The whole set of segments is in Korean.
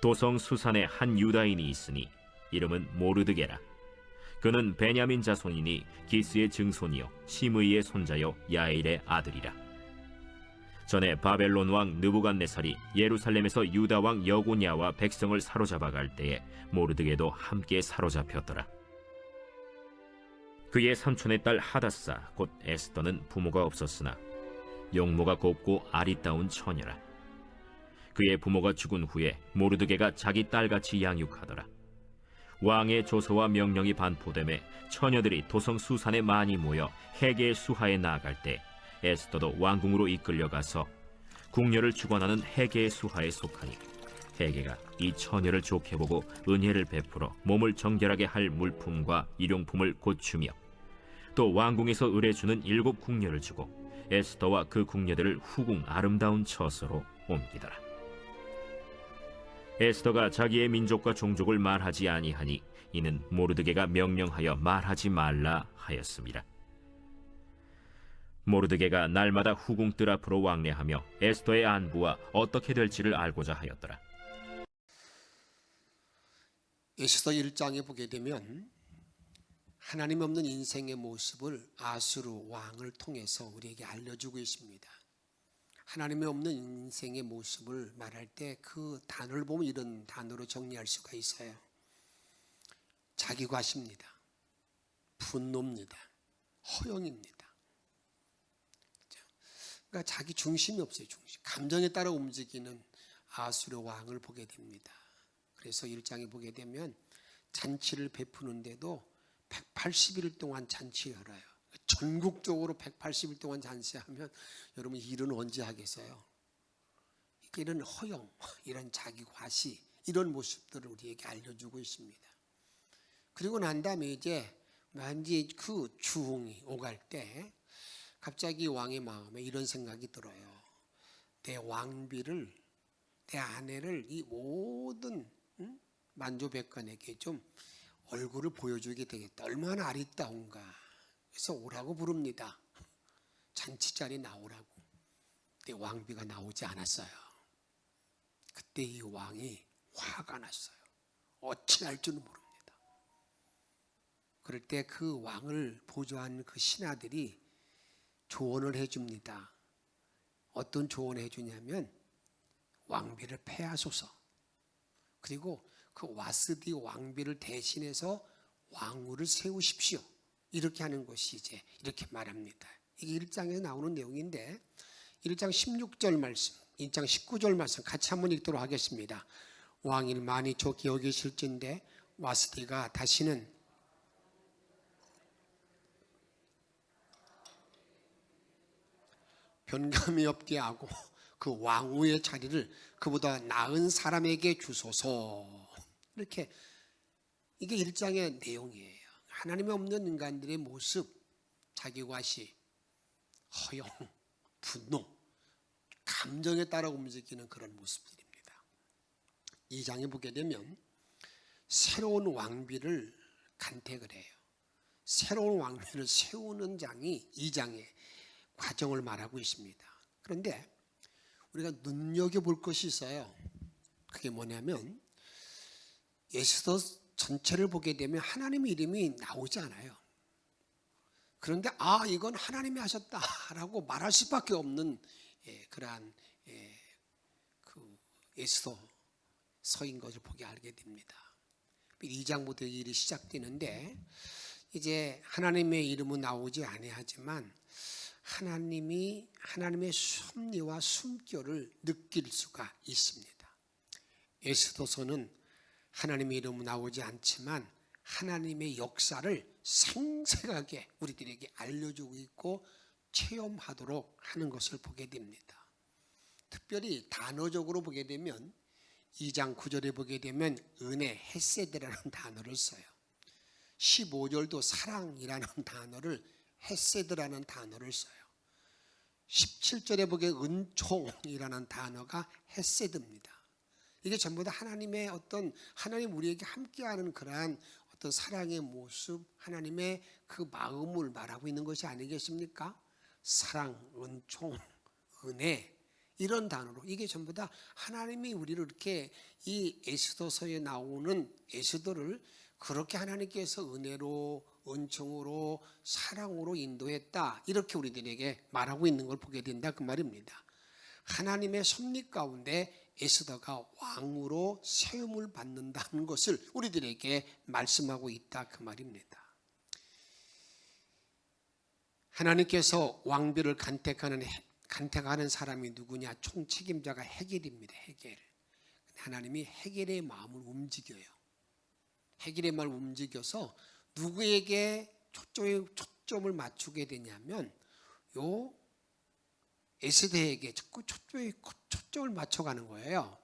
도성 수산에 한 유다인이 있으니 이름은 모르드게라. 그는 베냐민 자손이니 기스의 증손이요 시므이의 손자요 야엘의 아들이라. 전에 바벨론 왕 느부갓네살이 예루살렘에서 유다 왕 여고냐와 백성을 사로잡아갈 때에 모르드게도 함께 사로잡혔더라. 그의 삼촌의 딸 하다사 곧 에스더는 부모가 없었으나 용모가 곱고 아리따운 처녀라. 그의 부모가 죽은 후에 모르드게가 자기 딸같이 양육하더라. 왕의 조서와 명령이 반포되매 처녀들이 도성 수산에 많이 모여 헤게의 수하에 나아갈 때 에스더도 왕궁으로 이끌려가서 궁녀를 주관하는 헤게의 수하에 속하니 헤게가 이 처녀를 좋게 보고 은혜를 베풀어 몸을 정결하게 할 물품과 일용품을 고추며 또 왕궁에서 의뢰주는 7 궁녀를 주고 에스더와 그 궁녀들을 후궁 아름다운 처소로 옮기더라. 에스더가 자기의 민족과 종족을 말하지 아니하니 이는 모르드게가 명령하여 말하지 말라 하였습니다. 모르드게가 날마다 후궁 뜰 앞으로 왕래하며 에스더의 안부와 어떻게 될지를 알고자 하였더라. 에스더 1장에 보게 되면 하나님 없는 인생의 모습을 아수르 왕을 통해서 우리에게 알려주고 있습니다. 하나님이 없는 인생의 모습을 말할 때 그 단어를 보면 이런 단어로 정리할 수가 있어요. 자기과시입니다. 분노입니다. 허영입니다. 그러니까 자기 중심이 없어요. 중심. 감정에 따라 움직이는 아수르 왕을 보게 됩니다. 그래서 1장에 보게 되면 잔치를 베푸는데도 180일 동안 잔치 열어요. 전국적으로 180일 동안 잔치하면 여러분 일은 언제 하겠어요? 이런 허영, 이런 자기 과시, 이런 모습들을 우리에게 알려주고 있습니다. 그리고 난 다음에 이제 완전히 그 주홍이 오갈 때 갑자기 왕의 마음에 이런 생각이 들어요. 내 왕비를, 내 아내를 이 모든 만조백관에게 좀 얼굴을 보여주게 되겠다. 얼마나 아리따운가. 그래서 오라고 부릅니다. 잔치 자리에 나오라고. 근데 왕비가 나오지 않았어요. 그때 이 왕이 화가 났어요. 어찌할 줄은 모릅니다. 그럴 때 그 왕을 보조한 그 신하들이 조언을 해줍니다. 어떤 조언을 해주냐면 왕비를 패하소서. 그리고 그 와스디 왕비를 대신해서 왕후를 세우십시오. 이렇게 하는 것이 이제 이렇게 말합니다. 이게 1장에 나오는 내용인데 1장 16절 말씀, 2장 19절 말씀 같이 한번 읽도록 하겠습니다. 왕을 많이 좋게 여기실진데 와스디가 다시는 변감이 없게 하고 그 왕후의 자리를 그보다 나은 사람에게 주소서. 이렇게 이게 1장의 내용이에요. 하나님이 없는 인간들의 모습, 자기과시, 허영, 분노, 감정에 따라 움직이는 그런 모습들입니다. 2장에 보게 되면 새로운 왕비를 간택을 해요. 새로운 왕비를 세우는 장이 2장의 과정을 말하고 있습니다. 그런데 우리가 눈여겨볼 것이 있어요. 그게 뭐냐면 에스더 전체를 보게 되면 하나님의 이름이 나오지 않아요. 그런데 이건 하나님이 하셨다라고 말할 수밖에 없는 그러한 그 에스더서인 것을 보게 알게 됩니다. 2장부터 이 일이 시작되는데 이제 하나님의 이름은 나오지 아니하지만 하나님의 섭리와 숨결을 느낄 수가 있습니다. 에스더서는 하나님의 이름은 나오지 않지만 하나님의 역사를 생생하게 우리들에게 알려주고 있고 체험하도록 하는 것을 보게 됩니다. 특별히 단어적으로 보게 되면 2장 9절에 보게 되면 은혜, 헤세드라는 단어를 써요. 15절도 사랑이라는 단어를 헤세드라는 단어를 써요. 17절에 보게 은총이라는 단어가 헤세드입니다. 이게 전부 다 하나님의 하나님 우리에게 함께하는 그러한 어떤 사랑의 모습, 하나님의 그 마음을 말하고 있는 것이 아니겠습니까? 사랑, 은총, 은혜, 이런 단어로 이게 전부 다 하나님이 우리를 이렇게 이 에스더서에 나오는 에스더를 그렇게 하나님께서 은혜로 은총으로 사랑으로 인도했다 이렇게 우리들에게 말하고 있는 걸 보게 된다 그 말입니다. 하나님의 섭리 가운데 에스더가 왕으로 세움을 받는다는 것을 우리들에게 말씀하고 있다 그 말입니다. 하나님께서 왕비를 간택하는 사람이 누구냐? 총책임자가 헤겔입니다. 헤겔. 하나님이 헤겔의 마음을 움직여요. 헤겔의 마음을 움직여서 누구에게 초점을 맞추게 되냐면 요 에스더에게 자꾸 초점을 맞춰가는 거예요.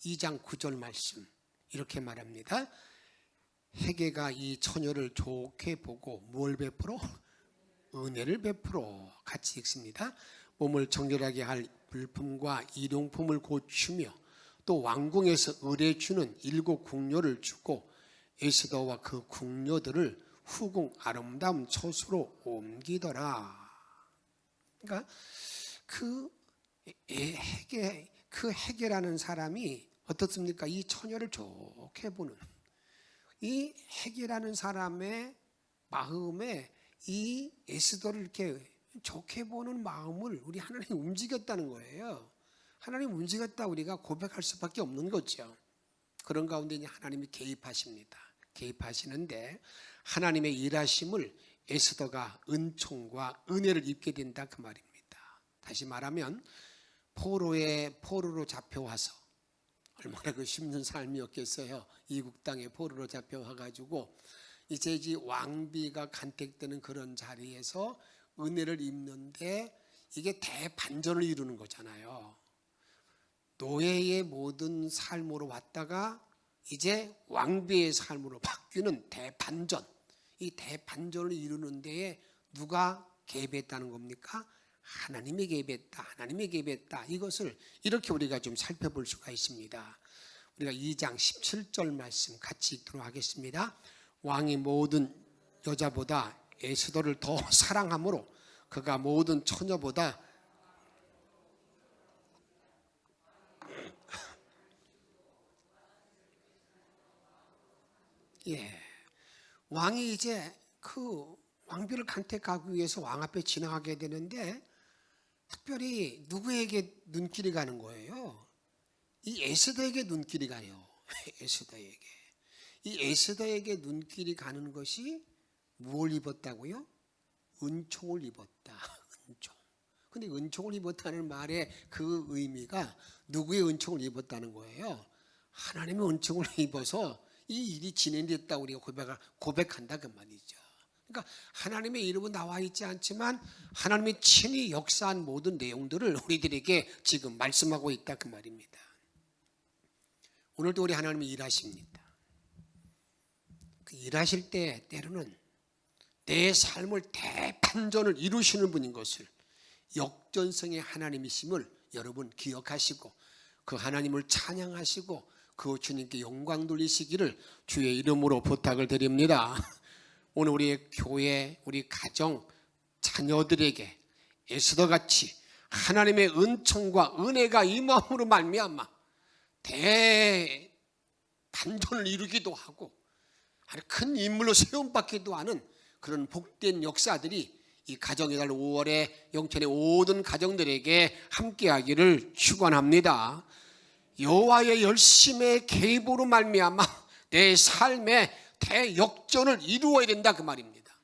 2장 9절 말씀 이렇게 말합니다. 헤겔가 이 처녀를 좋게 보고 뭘 베풀어? 은혜를 베풀어. 같이 읽습니다. 몸을 정결하게 할 물품과 일용품을 고추며 또 왕궁에서 의뢰 주는 7 궁녀를 주고 에스더와 그 궁녀들을 후궁 아름다운 처소로 옮기더라. 그러니까 그 헤겔이라는 사람이 어떻습니까? 이 처녀를 좋게 보는 이 헤겔이라는 사람의 마음에 이 에스더를 이렇게 좋게 보는 마음을 우리 하나님이 움직였다는 거예요. 하나님 움직였다 우리가 고백할 수밖에 없는 거죠. 그런 가운데 하나님이 개입하십니다. 개입하시는데 하나님의 일하심을 에스더가 은총과 은혜를 입게 된다 그 말입니다. 다시 말하면 포로로 잡혀와서 얼마나 그 힘든 삶이었겠어요. 이국 땅에 포로로 잡혀와가지고 이제 왕비가 간택되는 그런 자리에서 은혜를 입는데 이게 대반전을 이루는 거잖아요. 노예의 모든 삶으로 왔다가 이제 왕비의 삶으로 바뀌는 대반전. 이 대반전을 이루는 데에 누가 개입했다는 겁니까? 하나님이 개입했다. 하나님이 개입했다. 이것을 이렇게 우리가 좀 살펴볼 수가 있습니다. 우리가 2장 17절 말씀 같이 읽도록 하겠습니다. 왕이 모든 여자보다 에스더를 더 사랑함으로 그가 모든 처녀보다 왕이 이제 그 왕비를 간택하기 위해서 왕 앞에 지나가게 되는데 특별히 누구에게 눈길이 가는 거예요? 이 에스더에게 눈길이 가요. 에스더에게. 이 에스더에게 눈길이 가는 것이 무엇을 입었다고요? 은총을 입었다. 은총. 근데 은총을 입었다는 말의 그 의미가 누구의 은총을 입었다는 거예요? 하나님의 은총을 입어서 이 일이 진행됐다 우리가 고백한다 그 말이죠. 그러니까 하나님의 이름은 나와 있지 않지만 하나님이 친히 역사한 모든 내용들을 우리들에게 지금 말씀하고 있다 그 말입니다. 오늘도 우리 하나님이 일하십니다. 그 일하실 때 때로는 내 삶을 대반전을 이루시는 분인 것을 역전성의 하나님이심을 여러분 기억하시고 그 하나님을 찬양하시고 그 주님께 영광 돌리시기를 주의 이름으로 부탁을 드립니다. 오늘 우리의 교회, 우리 가정, 자녀들에게 에스더같이 하나님의 은총과 은혜가 임함으로 말미암아 대반전을 이루기도 하고 큰 인물로 세움받기도 하는 그런 복된 역사들이 이 가정의 달 5월에 영천의 모든 가정들에게 함께하기를 축원합니다. 여호와의 열심의 개입으로 말미암아 내 삶에 대역전을 이루어야 된다 그 말입니다.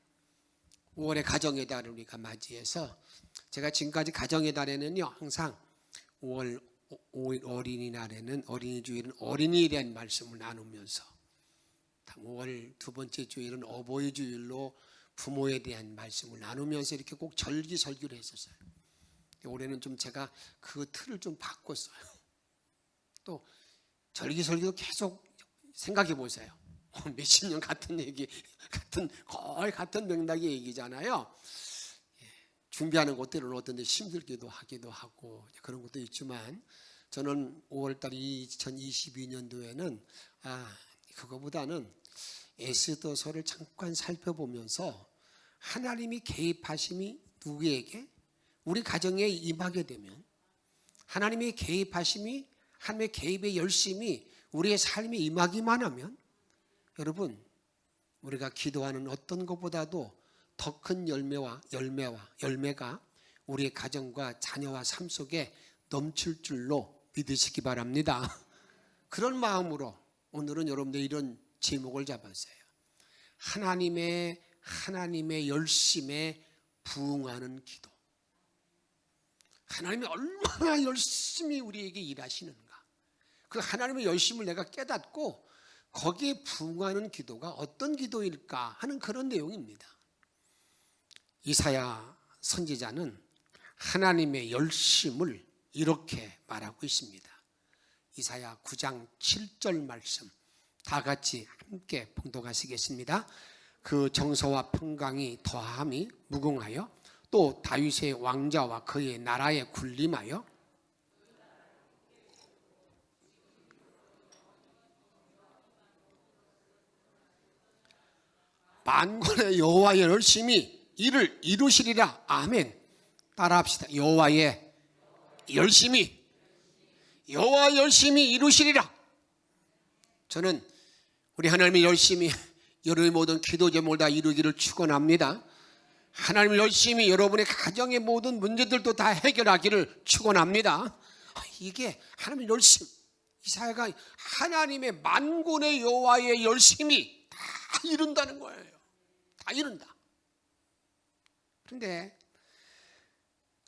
5월의 가정의 달을 우리가 맞이해서 제가 지금까지 가정의 달에는요 항상 5월 5일 어린이날에는 어린이 주일은 어린이에 대한 말씀을 나누면서 5월 두 번째 주일은 어버이 주일로 부모에 대한 말씀을 나누면서 이렇게 꼭 절기설교를 했었어요. 올해는 좀 제가 그 틀을 좀 바꿨어요. 또 절기설교도 계속 생각해 보세요. 몇십 년 같은 얘기, 거의 같은 맥락의 얘기잖아요. 준비하는 것들은 어떤 데 힘들기도 하기도 하고 그런 것도 있지만 저는 5월달 2022년도에는 그거보다는 에스더서를 잠깐 살펴보면서 하나님이 개입하심이 누구에게? 우리 가정에 임하게 되면 하나님의 개입하심이, 하나님의 개입의 열심이 우리의 삶에 임하기만 하면 여러분, 우리가 기도하는 어떤 것보다도 더 큰 열매가 우리의 가정과 자녀와 삶 속에 넘칠 줄로 믿으시기 바랍니다. 그런 마음으로 오늘은 여러분들 이런 제목을 잡았어요. 하나님의 열심에 부응하는 기도. 하나님이 얼마나 열심히 우리에게 일하시는가. 그 하나님의 열심을 내가 깨닫고 거기에 부응하는 기도가 어떤 기도일까 하는 그런 내용입니다. 이사야 선지자는 하나님의 열심을 이렇게 말하고 있습니다. 이사야 9장 7절 말씀 다 같이 함께 봉독하시겠습니다. 그 정서와 평강이 더함이 무궁하여 또 다윗의 왕자와 그의 나라에 군림하여 만군의 여호와의 열심히 이를 이루시리라. 아멘. 따라합시다. 여호와의 열심히 이루시리라. 저는 우리 하나님의 열심히 여러분의 모든 기도 제목을 다 이루기를 축원합니다. 하나님의 열심히 여러분의 가정의 모든 문제들도 다 해결하기를 축원합니다. 이게 하나님의 열심, 이사야가 하나님의 만군의 여호와의 열심이 다 이룬다는 거예요. 다 이룬다. 그런데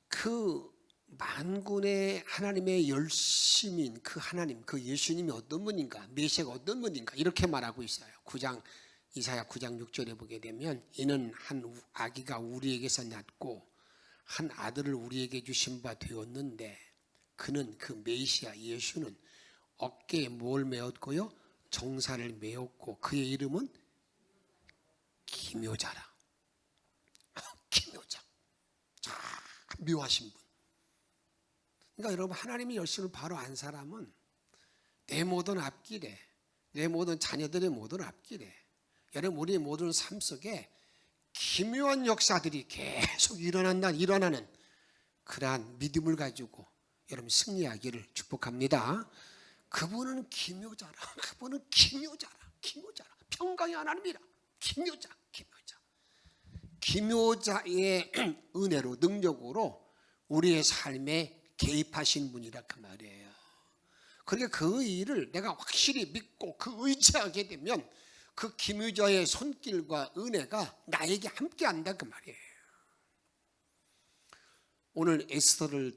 그 만군의 하나님의 열심인 그 하나님, 그 예수님이 어떤 분인가, 메시아가 어떤 분인가 이렇게 말하고 있어요. 이사야 9장 6절에 보게 되면 이는 한 아기가 우리에게서 낳고 한 아들을 우리에게 주신 바 되었는데 그는 그 메시아 예수는 어깨에 뭘 메었고요? 정사를 메었고 그의 이름은 기묘자라. 기묘자. 참 묘하신 분. 그러니까 여러분 하나님의 열심을 바로 안 사람은 내 모든 앞길에 내 모든 자녀들의 모든 앞길에 여러분 우리의 모든 삶 속에 기묘한 역사들이 계속 일어나는 그러한 믿음을 가지고 여러분 승리하기를 축복합니다. 그분은 기묘자라. 그분은 기묘자라. 평강의 하나님이라. 기묘자의 은혜로 능력으로 우리의 삶에 개입하신 분이라 그 말이에요. 그러니까 그 일을 내가 확실히 믿고 그 의지하게 되면 그 기묘자의 손길과 은혜가 나에게 함께한다 그 말이에요. 오늘 에스더서를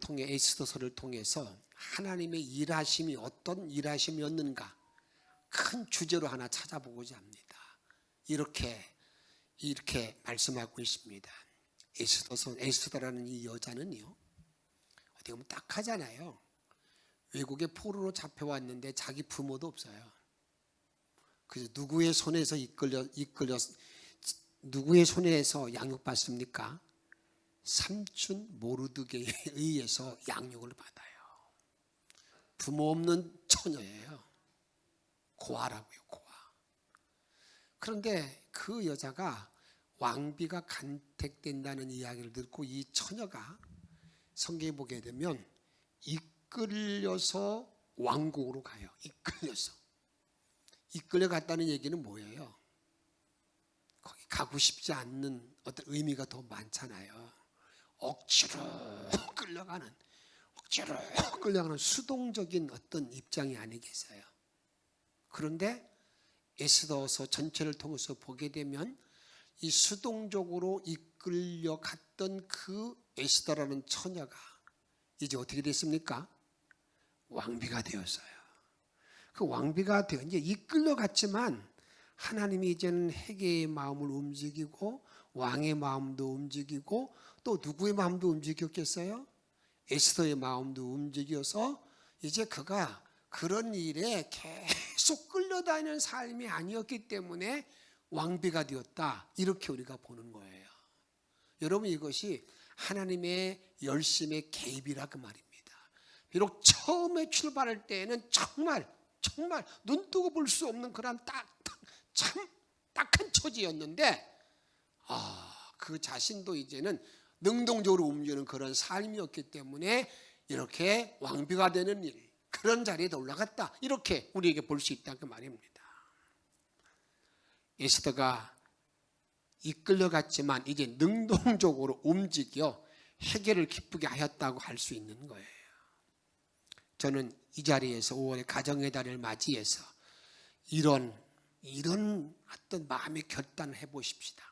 통해서 하나님의 일하심이 어떤 일하심이었는가 큰 주제로 하나 찾아보고자 합니다. 이렇게 말씀하고 있습니다. 에스더라는 이 여자는요, 어떻게 보면 딱하잖아요. 외국에 포로로 잡혀왔는데 자기 부모도 없어요. 그래서 누구의 손에서 누구의 손에서 양육받습니까? 삼촌 모르드게에 의해서 양육을 받아요. 부모 없는 처녀예요. 고아라고요, 고아. 그런데 그 여자가 왕비가 간택된다는 이야기를 듣고 이 처녀가 성경에 보게 되면 이끌려서 왕궁으로 가요. 이끌려갔다는 얘기는 뭐예요? 거기 가고 싶지 않는 어떤 의미가 더 많잖아요. 억지로 끌려가는 수동적인 어떤 입장이 아니겠어요. 그런데 에스더서 전체를 통해서 보게 되면 이 수동적으로 이끌려갔던 그 에스더라는 처녀가 이제 어떻게 됐습니까? 왕비가 되었어요. 그 왕비가 되어 이제 이끌려갔지만 하나님이 이제는 헤게의 마음을 움직이고 왕의 마음도 움직이고 또 누구의 마음도 움직였겠어요? 에스더의 마음도 움직여서 이제 그가 그런 일에 계속 끌려다니는 삶이 아니었기 때문에 왕비가 되었다. 이렇게 우리가 보는 거예요. 여러분 이것이 하나님의 열심의 개입이라 그 말입니다. 비록 처음에 출발할 때에는 정말 눈뜨고 볼 수 없는 그런 참 딱한 처지였는데 그 자신도 이제는 능동적으로 움직이는 그런 삶이었기 때문에 이렇게 왕비가 되는 일, 그런 자리에 올라갔다. 이렇게 우리에게 볼 수 있다 그 말입니다. 에스더가 이끌려갔지만 이제 능동적으로 움직여 해결을 기쁘게 하였다고 할 수 있는 거예요. 저는 이 자리에서 5월의 가정의 달을 맞이해서 이런 어떤 마음의 결단을 해보십시다.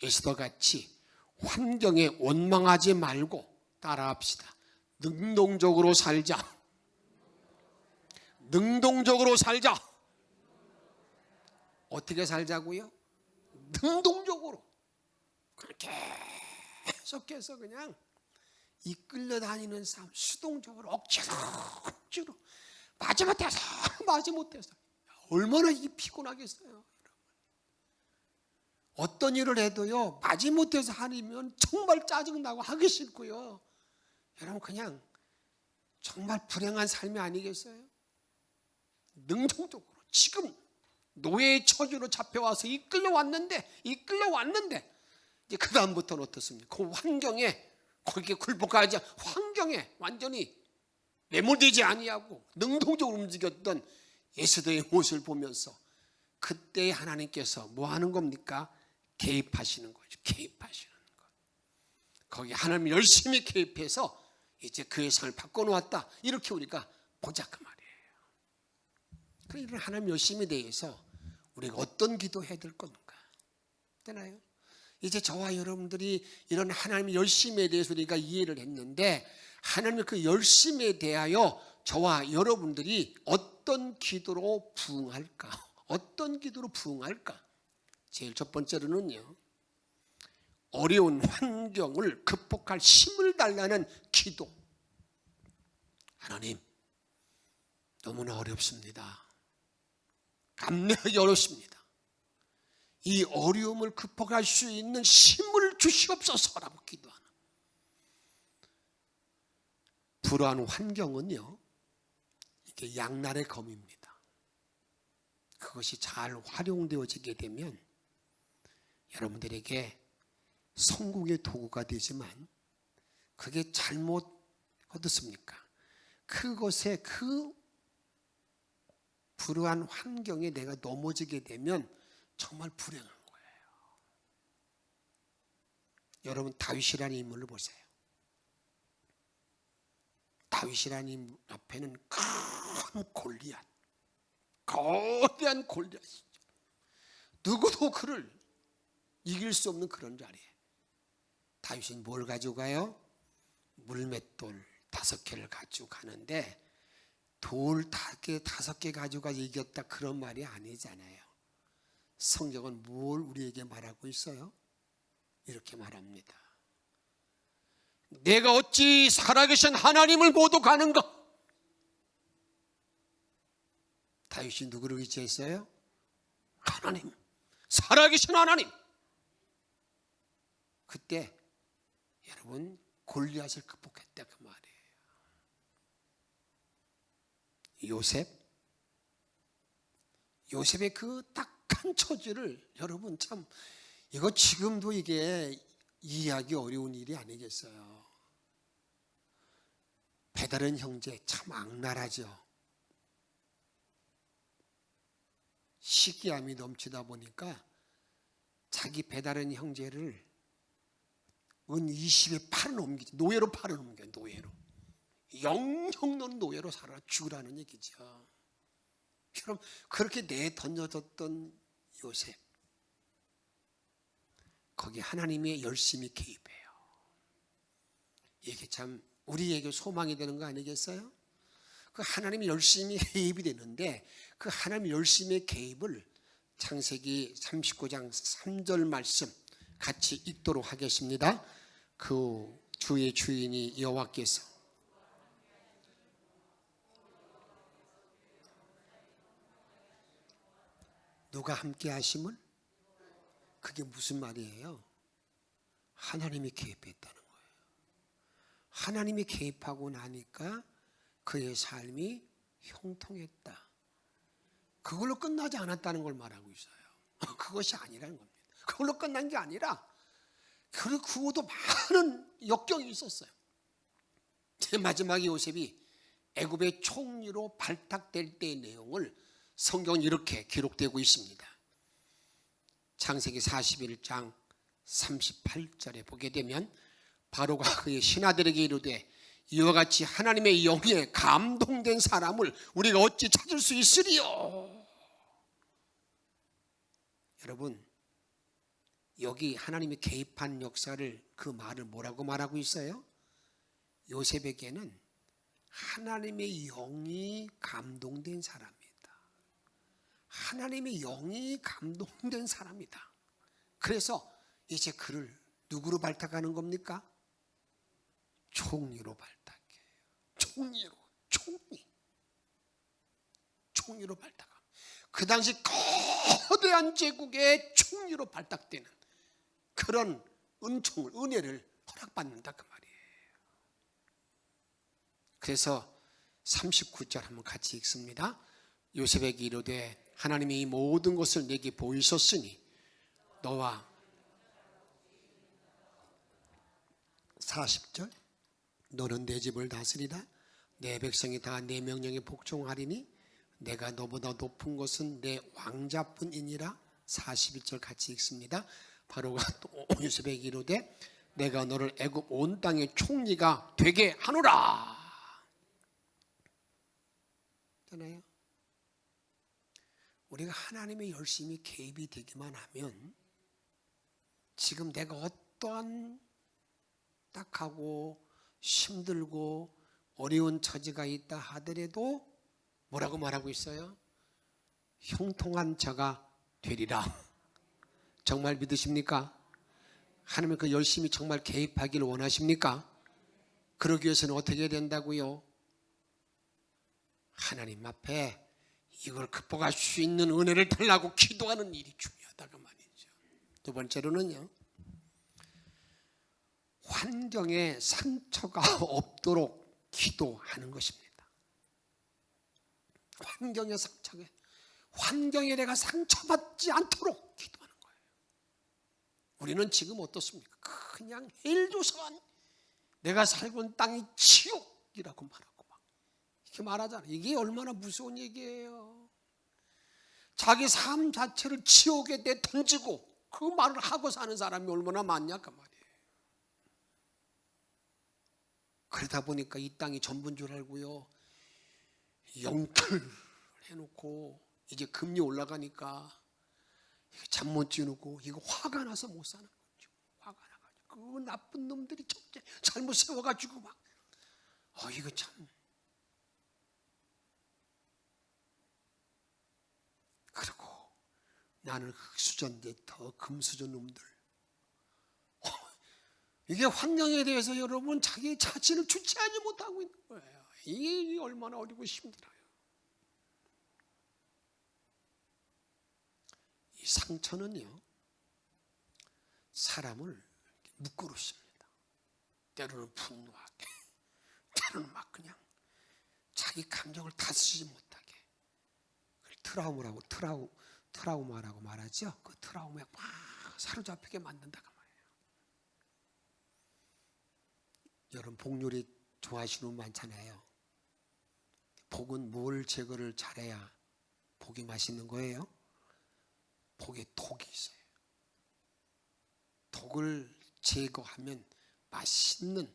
에스더 같이 환경에 원망하지 말고 따라합시다. 능동적으로 살자. 능동적으로 살자. 어떻게 살자고요? 능동적으로. 계속해서 그냥 이끌려 다니는 삶, 수동적으로 억지로 마지 못해서 얼마나 이 피곤하겠어요. 어떤 일을 해도요, 마지 못해서 하면 정말 짜증나고 하기 싫고요. 여러분 그냥 정말 불행한 삶이 아니겠어요? 능동적으로 지금 노예의 처지로 잡혀와서 이끌려왔는데 이제 그 다음부터는 어떻습니까? 그 환경에 거기에 굴복하지 환경에 완전히 매몰되지 아니하고 능동적으로 움직였던 에스더의 모습을 보면서 그때 하나님께서 뭐 하는 겁니까? 개입하시는 거죠. 개입하시는 것. 거기 하나님 열심히 개입해서 이제 그의 삶을 바꿔놓았다. 이렇게 우리가 보자 그 말이에요. 그러니까 하나님 열심히 대해서 우리가 어떤 기도해야 될 겁니까? 되나요? 이제 저와 여러분들이 이런 하나님의 열심에 대해서 우리가 이해를 했는데 하나님의 그 열심에 대하여 저와 여러분들이 어떤 기도로 부응할까? 어떤 기도로 부응할까? 제일 첫 번째로는요, 어려운 환경을 극복할 힘을 달라는 기도. 하나님, 너무나 어렵습니다. 감내하기 어렵습니다. 이 어려움을 극복할 수 있는 힘을 주시옵소서라고 기도하는. 불안한 환경은요, 이게 양날의 검입니다. 그것이 잘 활용되어지게 되면 여러분들에게 성공의 도구가 되지만 그게 잘못 어떻습니까? 그것에 그 불우한 환경에 내가 넘어지게 되면 정말 불행한 거예요. 여러분 다윗이라는 인물을 보세요. 다윗이라는 인물 앞에는 큰 골리앗, 거대한 골리앗이죠. 누구도 그를 이길 수 없는 그런 자리에 다윗은 뭘 가지고 가요? 물맷돌 5개를 가지고 가는데 돌 5개 가지고 가서 이겼다 그런 말이 아니잖아요. 성경은 뭘 우리에게 말하고 있어요? 이렇게 말합니다. 내가 어찌 살아계신 하나님을 모독하는가? 다윗이 누구를 의지했어요? 하나님, 살아계신 하나님. 그때 여러분 골리앗을 극복했다 그 말이에요. 요셉의 그 딱한 처지를 여러분 참 이거 지금도 이게 이해하기 어려운 일이 아니겠어요. 배다른 형제 참 악랄하죠. 시기함이 넘치다 보니까 자기 배다른 형제를 은 20에 팔을 옮기지, 노예로 팔을 옮겨요. 노예로. 영영 너는 노예로 살아 죽으라는 얘기죠. 그럼 그렇게 내던져졌던 요셉, 거기 하나님이 열심히 개입해요. 이게 참 우리에게 소망이 되는 거 아니겠어요? 그 하나님이 열심히 개입이 되는데 그 하나님 열심히 개입을 창세기 39장 3절 말씀 같이 읽도록 하겠습니다. 그 주의 주인이 여호와께서 누가 함께 하심을? 그게 무슨 말이에요? 하나님이 개입했다는 거예요. 하나님이 개입하고 나니까 그의 삶이 형통했다. 그걸로 끝나지 않았다는 걸 말하고 있어요. 그것이 아니라는 겁니다. 그걸로 끝난 게 아니라 그리고 그 후도 많은 역경이 있었어요. 마지막에 요셉이 애굽의 총리로 발탁될 때의 내용을 성경은 이렇게 기록되고 있습니다. 창세기 41장 38절에 보게 되면 바로가 그의 신하들에게 이르되 이와 같이 하나님의 영에 감동된 사람을 우리가 어찌 찾을 수 있으리요. 여러분, 여기 하나님이 개입한 역사를, 그 말을 뭐라고 말하고 있어요? 요셉에게는 하나님의 영이 감동된 사람이다. 하나님의 영이 감동된 사람이다. 그래서 이제 그를 누구로 발탁하는 겁니까? 총리로 발탁해요. 총리로 발탁합니다. 그 당시 거대한 제국의 총리로 발탁되는 그런 은총을, 은혜를 허락받는다 그 말이에요. 그래서 39절 한번 같이 읽습니다. 요셉에게 이르되 하나님이 이 모든 것을 내게 보이셨으니 너와 40절 너는 내 집을 다스리라. 내 백성이 다 내 명령에 복종하리니 내가 너보다 높은 것은 내 왕자뿐이니라. 41절 같이 읽습니다. 바로가 또 요셉에게 이르되 내가 너를 애굽 온 땅의 총리가 되게 하노라. 있잖아요. 우리가 하나님의 열심히 개입이 되기만 하면 지금 내가 어떠한 딱하고 힘들고 어려운 처지가 있다 하더라도 뭐라고 말하고 있어요? 형통한 자가 되리라. 정말 믿으십니까? 하나님 그 열심히 정말 개입하기를 원하십니까? 그러기 위해서는 어떻게 해야 된다고요? 하나님 앞에 이걸 극복할 수 있는 은혜를 달라고 기도하는 일이 중요하다고 말이죠. 두 번째로는요, 환경에 상처가 없도록 기도하는 것입니다. 환경에 내가 상처받지 않도록 기도하는 거예요. 우리는 지금 어떻습니까? 그냥 헬조선, 내가 살고 있는 땅이 지옥이라고 말하고 막 이렇게 말하잖아요. 이게 얼마나 무서운 얘기예요. 자기 삶 자체를 지옥에 내던지고 그 말을 하고 사는 사람이 얼마나 많냐 그 말이에요. 그러다 보니까 이 땅이 전부인 줄 알고요, 영끌 해놓고 이제 금리 올라가니까 잠 못 지누고 이거 화가 나서 못 사는 거죠. 화가 나가지고 그 나쁜 놈들이 잘못 세워가지고 막 이거 참. 그리고 나는 흑수저인데 더 금수저 놈들. 이게 환경에 대해서 여러분 자기 자신을 주체하지 못하고 있는 거예요. 이게 얼마나 어리고 힘들어요. 이 상처는요, 사람을 묶어놓습니다. 때로는 분노하게, 때로는 막 그냥 자기 감정을 다스리지 못하게. 트라우마라고 말하죠. 그 트라우마에 막 사로잡히게 만든다 그 말이에요. 여러분 복 요리 좋아하시는 분 많잖아요. 복은 뭘 제거를 잘해야 복이 맛있는 거예요? 복에 독이 있어요. 독을 제거하면 맛있는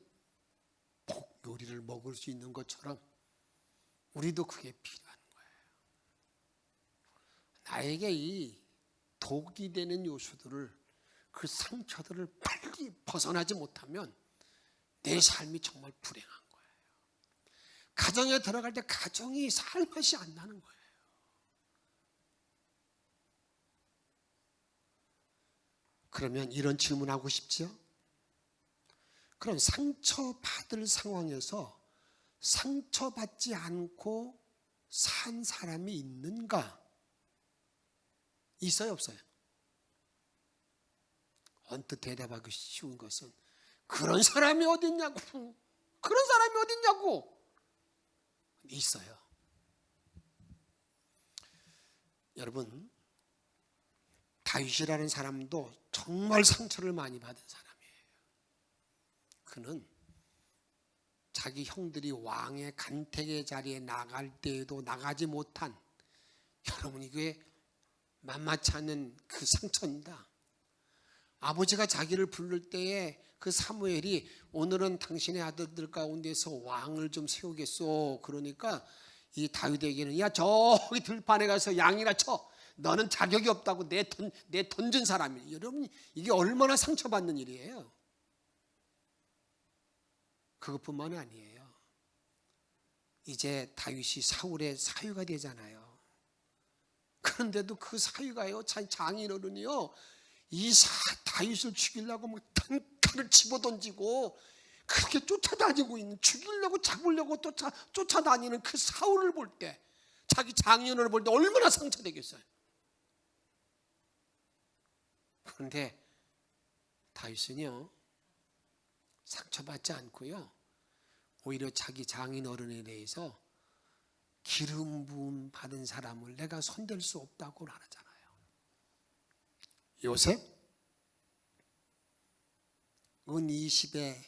복 요리를 먹을 수 있는 것처럼 우리도 그게 필요한 거예요. 나에게 이 독이 되는 요소들을, 그 상처들을 빨리 벗어나지 못하면 내 삶이 정말 불행한 거예요. 가정에 들어갈 때 가정이 살맛이 안 나는 거예요. 그러면 이런 질문하고 싶지요? 그럼 상처받을 상황에서 상처받지 않고 산 사람이 있는가? 있어요, 없어요? 언뜻 대답하기 쉬운 것은 그런 사람이 어딨냐고. 그런 사람이 어딨냐고. 있어요. 여러분, 다윗이라는 사람도 정말 상처를 많이 받은 사람이에요. 그는 자기 형들이 왕의 간택의 자리에 나갈 때에도 나가지 못한, 여러분 이게 만만치 않은 그 상처입니다. 아버지가 자기를 부를 때에 그 사무엘이 오늘은 당신의 아들들 가운데서 왕을 좀 세우겠소. 그러니까 이 다윗에게는 야 저기 들판에 가서 양이나 쳐. 너는 자격이 없다고 내 던진 사람이에요. 여러분 이게 얼마나 상처받는 일이에요. 그것뿐만이 아니에요. 이제 다윗이 사울의 사위가 되잖아요. 그런데도 그 사위가요, 장인어른이요, 다윗을 죽이려고 막 단칼을 집어던지고 그렇게 쫓아다니고 있는, 죽이려고 잡으려고 쫓아다니는 그 사울을 볼 때, 자기 장인어른을 볼 때 얼마나 상처되겠어요. 그런데 다윗은요 상처받지 않고요, 오히려 자기 장인어른에 대해서 기름 부음 받은 사람을 내가 손댈 수 없다고 하잖아요. 요셉 은 20에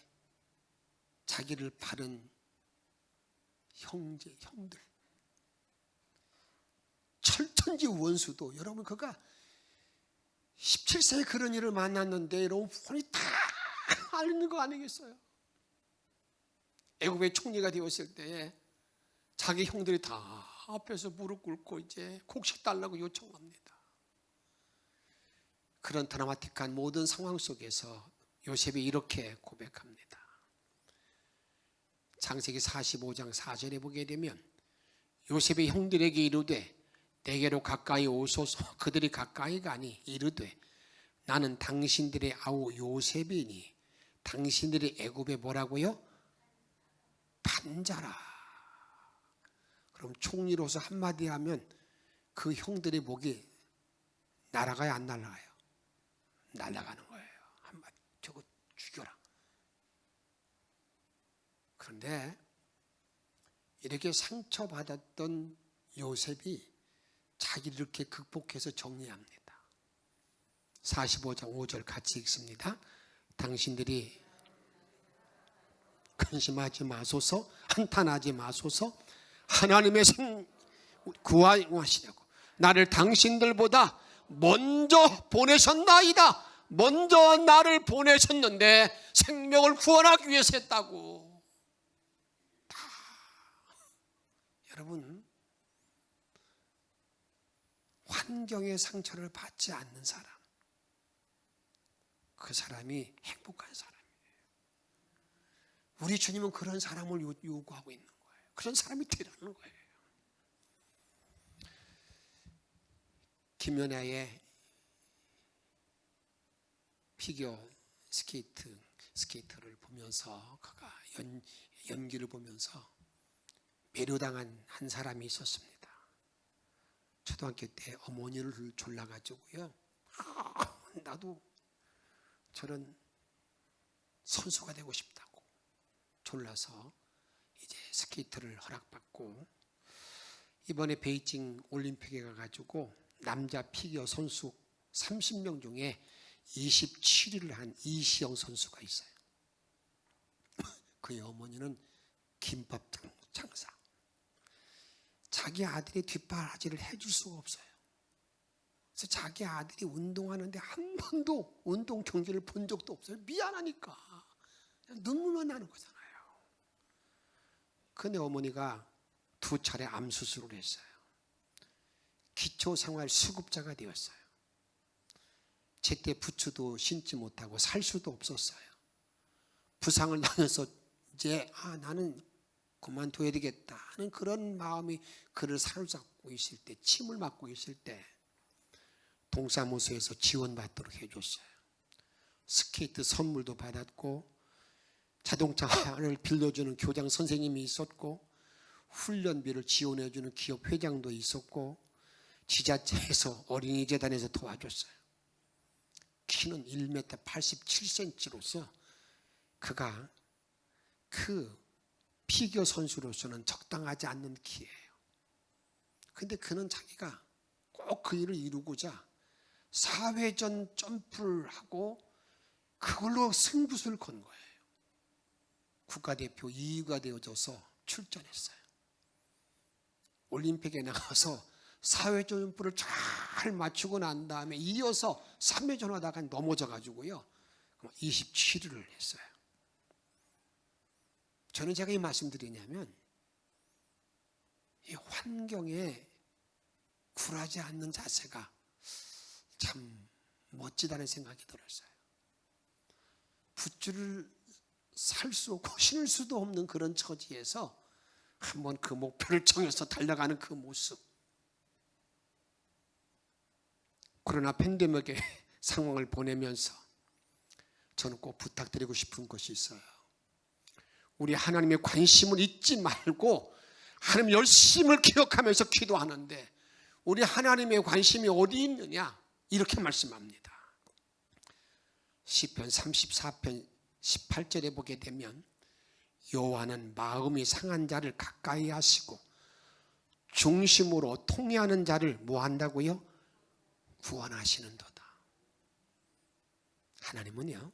자기를 바른 형들, 철천지 원수도, 여러분 그가 17세에 그런 일을 만났는데 여러분 폰이 다 알는 거 아니겠어요? 애굽의 총리가 되었을 때에 자기 형들이 다 앞에서 무릎 꿇고 이제 곡식 달라고 요청합니다. 그런 드라마틱한 모든 상황 속에서 요셉이 이렇게 고백합니다. 창세기 45장 4절에 보게 되면 요셉이 형들에게 이르되 내게로 가까이 오소서. 그들이 가까이 가니 이르되 나는 당신들의 아우 요셉이니 당신들이 애굽에 뭐라고요? 반자라. 그럼 총리로서 한마디 하면 그 형들의 목이 날아가요, 안 날아가요? 날아가는 거예요. 한마디, 저거 죽여라. 그런데 이렇게 상처받았던 요셉이 자기를 이렇게 극복해서 정리합니다. 45장 5절 같이 읽습니다. 당신들이 근심하지 마소서, 한탄하지 마소서. 하나님의 구하시려고 나를 당신들보다 먼저 보내셨나이다. 먼저 나를 보내셨는데 생명을 구원하기 위해서 했다고. 다. 여러분, 환경의 상처를 받지 않는 사람, 그 사람이 행복한 사람이에요. 우리 주님은 그런 사람을 요구하고 있는 거예요. 그런 사람이 되라는 거예요. 김연아의 피겨 스케이트를 보면서 그가 연기를 보면서 매료당한 한 사람이 있었습니다. 초등학교 때 어머니를 졸라가지고요, 나도 저런 선수가 되고 싶다고 졸라서 이제 스케이트를 허락받고 이번에 베이징 올림픽에 가가지고 남자 피겨 선수 30명 중에 27위를 한 이시영 선수가 있어요. 그의 어머니는 김밥 장사. 자기 아들이 뒷바라지를 해줄 수가 없어요. 그래서 자기 아들이 운동하는데 한 번도 운동 경기를 본 적도 없어요. 미안하니까 눈물만 나는 거잖아요. 근데 어머니가 2차례 암 수술을 했어요. 기초생활 수급자가 되었어요. 제때 부츠도 신지 못하고 살 수도 없었어요. 부상을 당해서 이제 나는 그만둬야 되겠다 하는 그런 마음이 그를 사로잡고 있을 때, 침을 맞고 있을 때 동사무소에서 지원받도록 해줬어요. 스케이트 선물도 받았고 자동차를 빌려주는 교장 선생님이 있었고 훈련비를 지원해주는 기업 회장도 있었고 지자체에서 어린이재단에서 도와줬어요. 키는 1m 87cm로서 그가 그 피겨 선수로서는 적당하지 않는 키예요. 근데 그는 자기가 꼭 그 일을 이루고자 4회전 점프를 하고 그걸로 승부수를 건 거예요. 국가대표 2위가 되어져서 출전했어요. 올림픽에 나가서 사회전부를 잘 맞추고 난 다음에 이어서 3회전 하다가 넘어져 가지고요 27위를 했어요. 저는 제가 이 말씀 드리냐면 이 환경에 굴하지 않는 자세가 참 멋지다는 생각이 들었어요. 붓줄을 살 수 없고 신을 수도 없는 그런 처지에서 한번 그 목표를 정해서 달려가는 그 모습. 코로나 팬데믹의 상황을 보내면서 저는 꼭 부탁드리고 싶은 것이 있어요. 우리 하나님의 관심을 잊지 말고 하나님 열심을 기억하면서 기도하는데 우리 하나님의 관심이 어디 있느냐 이렇게 말씀합니다. 시편 34편 18절에 보게 되면 여호와는 마음이 상한 자를 가까이 하시고 중심으로 통회하는 자를 뭐 한다고요? 구원하시는도다. 하나님은요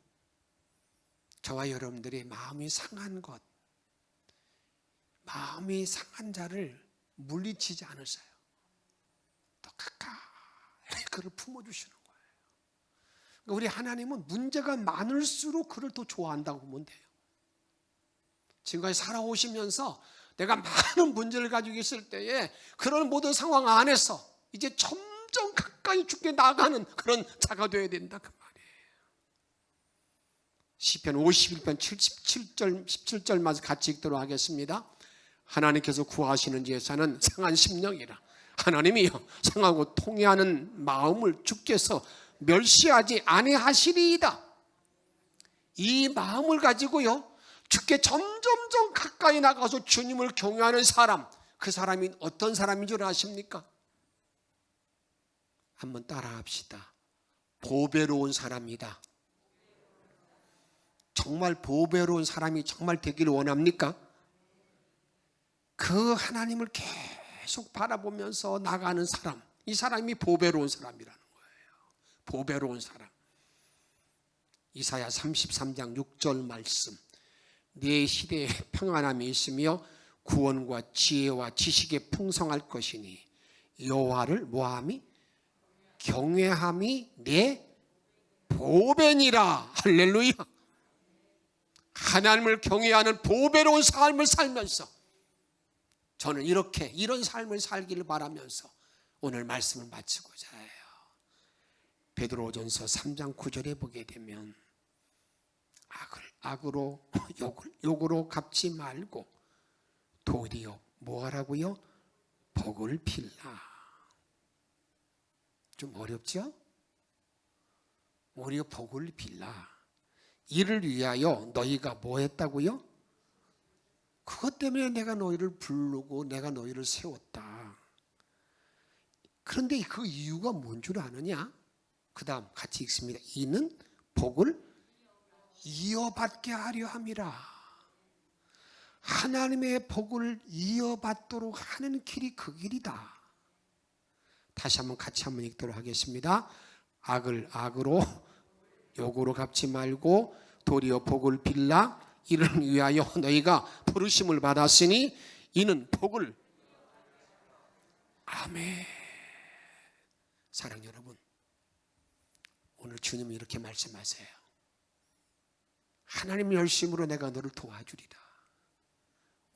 저와 여러분들이 마음이 상한 것, 마음이 상한 자를 물리치지 않으세요. 더 가까이 그를 품어주시는 거예요. 그러니까 우리 하나님은 문제가 많을수록 그를 더 좋아한다고 보면 돼요. 지금까지 살아오시면서 내가 많은 문제를 가지고 있을 때에 그런 모든 상황 안에서 이제 점점 가까이 죽게 나가는 그런 자가 되어야 된다 그 말이에요. 시편 51편 77절 17절 말씀 같이 읽도록 하겠습니다. 하나님께서 구하시는 제사는 상한 심령이라. 하나님이요 상하고 통회하는 마음을 주께서 멸시하지 아니하시리이다. 이 마음을 가지고요 주께 점점점 가까이 나가서 주님을 경외하는 사람, 그 사람이 어떤 사람인 줄 아십니까? 한번 따라합시다. 보배로운 사람이다. 정말 보배로운 사람이 정말 되기를 원합니까? 그 하나님을 계속 바라보면서 나가는 사람, 이 사람이 보배로운 사람이라는 거예요. 보배로운 사람. 이사야 33장 6절 말씀. 네 시대에 평안함이 있으며 구원과 지혜와 지식이 풍성할 것이니 여호와를 뭐함이? 경외함이 내 보배니라. 할렐루야. 하나님을 경외하는 보배로운 삶을 살면서 저는 이런 삶을 살기를 바라면서 오늘 말씀을 마치고자 해요. 베드로전서 3장 9절에 보게 되면 악으로 욕으로 갚지 말고 도리어 뭐하라고요? 복을 빌라. 좀 어렵죠? 도리어 복을 빌라. 이를 위하여 너희가 뭐 했다고요? 그것 때문에 내가 너희를 부르고 내가 너희를 세웠다. 그런데 그 이유가 뭔 줄 아느냐? 그 다음 같이 읽습니다. 이는 복을 이어받게 하려 함이라. 하나님의 복을 이어받도록 하는 길이 그 길이다. 다시 한번 같이 한번 읽도록 하겠습니다. 악을 악으로 욕으로 갚지 말고 도리어 복을 빌라. 이를 위하여 너희가 부르심을 받았으니 이는 복을. 아멘. 사랑 여러분, 오늘 주님이 이렇게 말씀하세요. 하나님 열심으로 내가 너를 도와주리라.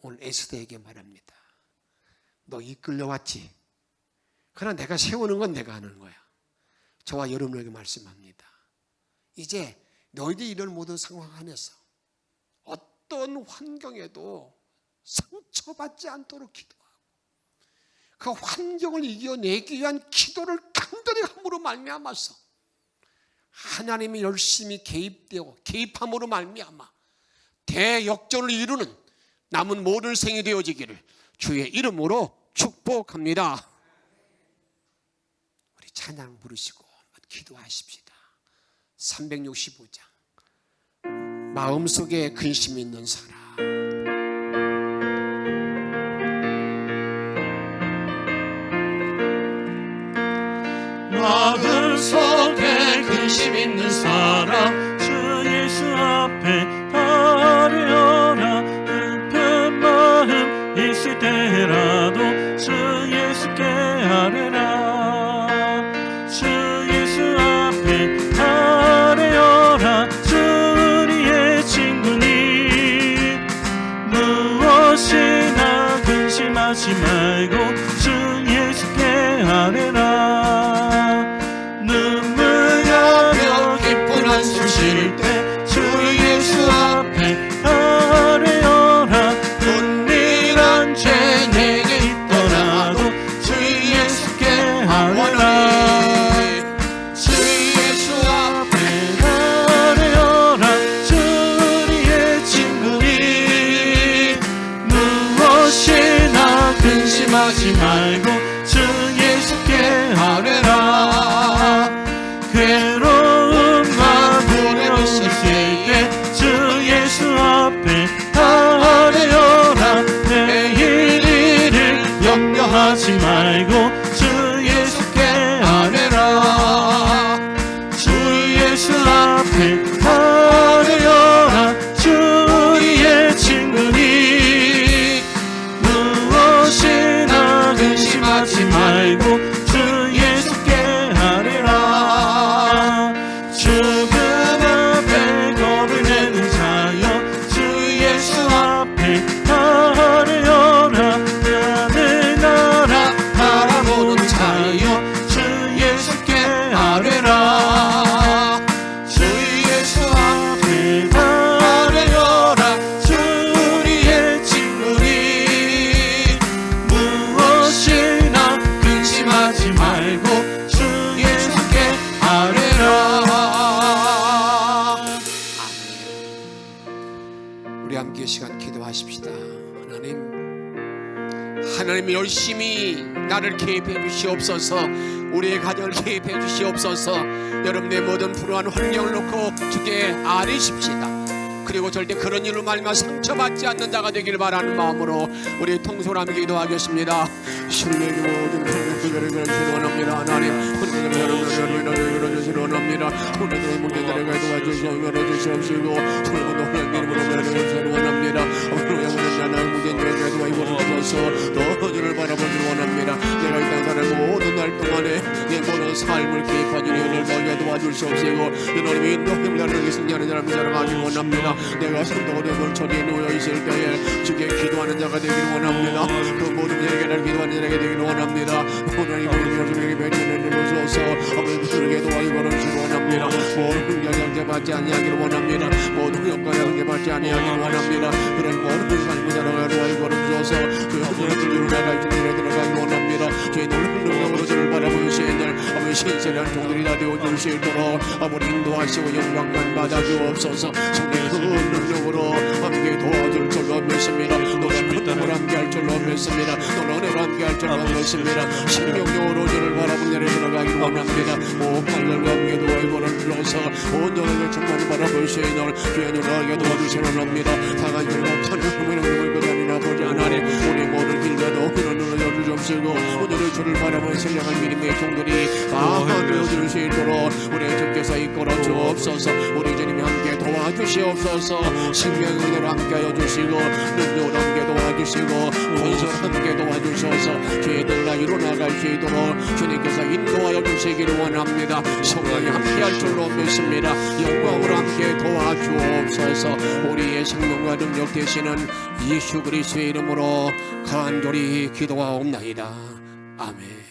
오늘 에스더에게 말합니다. 너 이끌려왔지? 그러나 내가 세우는 건 내가 하는 거야. 저와 여러분에게 말씀합니다. 이제 너희들이 이런 모든 상황 안에서 어떤 환경에도 상처받지 않도록 기도하고 그 환경을 이겨내기 위한 기도를 간절히 함으로 말미암아서 하나님이 열심히 개입함으로 말미암아 대역전을 이루는 남은 모든 생이 되어지기를 주의 이름으로 축복합니다. 우리 찬양 부르시고 기도하십시다. 365장 마음속에 근심 있는 사람. 마음속에 근심 있는 사람 주 예수 앞에 아뢰어라. 아뢰라 주 예수 앞에 아뢰어라 주 우리의 친구니 무엇이나 근심하지 말고 주 예수께 아뢰라 눈물하며 기쁜 한숨 쉴 때 주 예수 앞에 아뢰어라 은밀한 죄 내게 있더라도 주 예수께 아뢰라 주 예수 앞에 아뢰어라 주 우리의 친구니 무엇이나 근심하지 말고 주 예수께 아뢰라 괴로움과 두려움 있을 때 주 예수 앞에 아뢰어라 내일 일을 염려하지 말고 주 예수께 아뢰라 주 예수 앞에 아뢰어라 주 우리의 친구니 무엇이나 근심하지 말고 주 예수께 아뢰라 죽음 앞에 겁을 내는 자여 주 예수 앞에 아뢰어라 하늘 나라 바라보는 자여 주 예수께 아뢰라 주 예수 앞에 아뢰어라 주 우리의 친구니 무엇이나 근심하지 말고 주 예수께 아뢰라. 우리 함께 시간 기도하십시다. 하나님 열심히 나를 개입해 주시옵소서. 우리의 가정을 개입해 주시옵소서. 여러분의 모든 불우한 환경을 놓고 주께 아뢰십시다. 그리고 절대 그런 일로 말미암아 상처받지 않는 자가 되기를 바라는 마음으로 우리 통솔 함께 기도하겠습니다. 신뢰의 모든 그들을 원합니다. 하나님 흔들리는 여러분을 원합니다. 흔들리는 문제들에게 도와주시고 열어주시옵시고 젊은 노래의 이름으로 열어주시기 원합니다. 영원한 나라의 무대들에게 도와주셔서 더 주를 바라보기를 원합니다. 내가 이 땅 살아 모든 날 동안에 내 모든 삶을 개입하는 일을 너희가 도와주시옵시고 너희의 인도함을 나를 승리하는 사람을 사랑하기를 원합니다. 내가 성도의 처리에 놓여 있을 때에 주께 기도하는 자가 되기를 원합니다. 그 모든 자에게 기도하는 자에게 되기를 원합니다. 하나님 우리에게 배려를 주소서. 아버지에게 도와주기를 원합니다. 모든 영향제 받지 아니하기를 원합니다. 모든 영향제 받지 아니하기를 원합니다. 그런 모든 삶을 살아가 도와주기를 주소서. 그 하늘을 내가 주님에 들어가기를 원합니다. 주의 놀라운 능력으로 저를 바라보시는 아버지 신실한 종들이 다 되어주시도록 아버지 인도하시고 영광만 받아주옵소서. 성령의 능력으로 함께 도와줄 줄로 믿습니다. 너는 믿음을 함께할 줄로 믿습니다. 너는 은혜를 함께할 줄로 믿습니다. 신명령으로 저를 바라본 자를 들어가기를 원합니다. 오 하늘과 함께 도와주기를 주소서. 온 너를 충만히 바라보시는 널 주의 눈하게 도와주시는 합니다. 강한 줄과 하늘 흥을 거다니나 보지 않으니 우리 모든 길과도 그런 눈을 열어주옵시고 오늘의 주를 바라본 신령한 믿음의 종들이 다 되어주시도록 우리 주께서 이끌어 주옵소서. 우리 주님이 함께 도와주시옵소서. 생명의 은혜로 함께하여 주시고 능력으로 함께 도와주시고 권세로 함께 도와주셔서 주의 뜻나 이루어나갈 수 있도록 주님께서 인도하여 주시기를 원합니다. 성령이 함께할 줄로 믿습니다. 영광으로 함께 도와주옵소서. 우리의 생명과 능력 되시는 예수 그리스도의 이름으로 간절히 기도하옵나이다. 아멘.